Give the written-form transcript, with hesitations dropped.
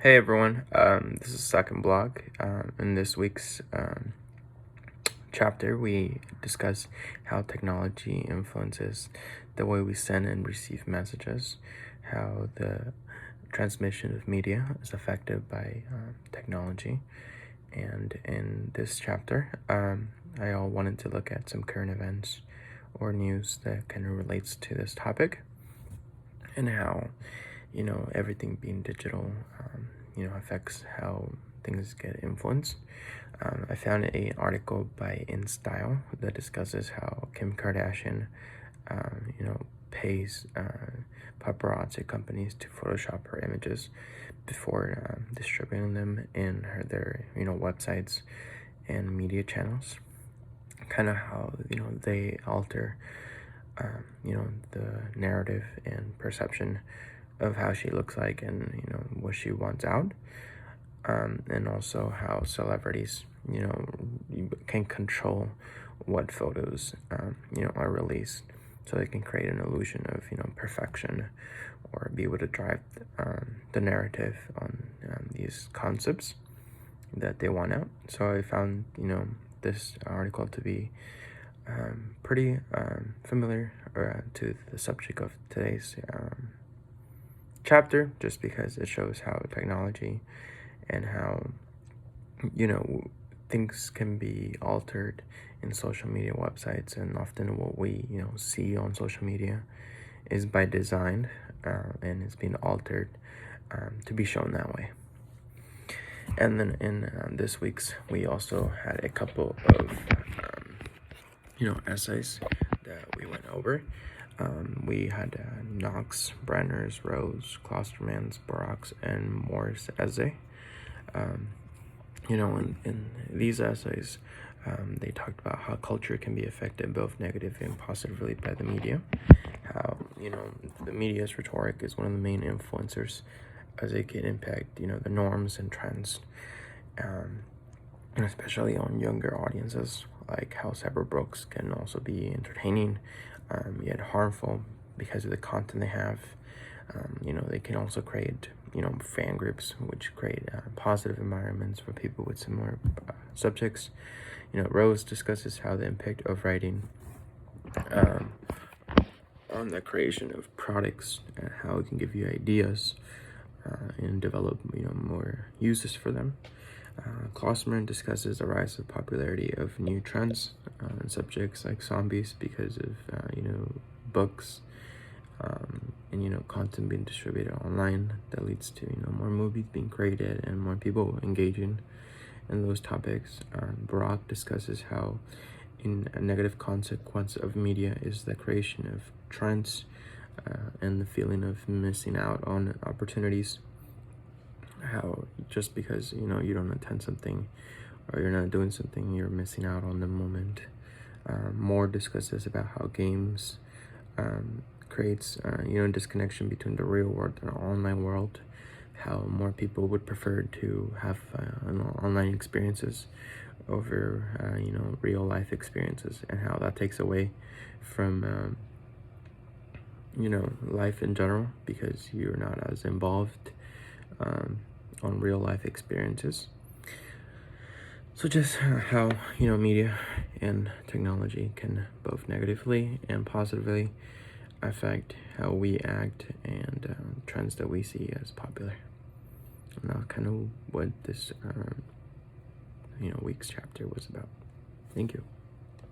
Hey everyone, this is Second Blog. In this week's chapter, we discuss how technology influences the way we send and receive messages, how the transmission of media is affected by technology. And in this chapter, I all wanted to look at some current events or news that kind of relates to this topic and how everything being digital affects how things get influenced. I found an article by InStyle that discusses how Kim Kardashian pays paparazzi companies to Photoshop her images before distributing them in their websites and media channels. Kind of how they alter the narrative and perception of how she looks like and what she wants out, and also how celebrities can control what photos are released, so they can create an illusion of perfection or be able to drive the narrative on these concepts that they want out. So I found this article to be pretty familiar to the subject of today's chapter, just because it shows how technology and how things can be altered in social media websites, and often what we see on social media is by design, and it's being altered to be shown that way. And then in this week's, we also had a couple of essays that we went over. We had Knox, Brenner's, Rose, Klosterman's, Barak's, and Moore's essay. In these essays, they talked about how culture can be affected both negatively and positively by the media. How the media's rhetoric is one of the main influencers, as it can impact the norms and trends, especially on younger audiences. Like how cyberbooks can also be entertaining, yet harmful because of the content they have. They can also create fan groups, which create positive environments for people with similar subjects. Rose discusses how the impact of writing on the creation of products and how it can give you ideas and develop more uses for them. Klosterman discusses the rise of popularity of new trends and subjects like zombies because of books and content being distributed online that leads to more movies being created and more people engaging in those topics. Barak discusses how a negative consequence of media is the creation of trends and the feeling of missing out on opportunities. How just because you don't attend something or you're not doing something, you're missing out on the moment. More discusses about how games creates disconnection between the real world and the online world. How more people would prefer to have online experiences over real life experiences, and how that takes away from life in general, because you're not as involved on real life experiences. So just how media and technology can both negatively and positively affect how we act and trends that we see as popular. And that's kind of what this week's chapter was about. Thank you.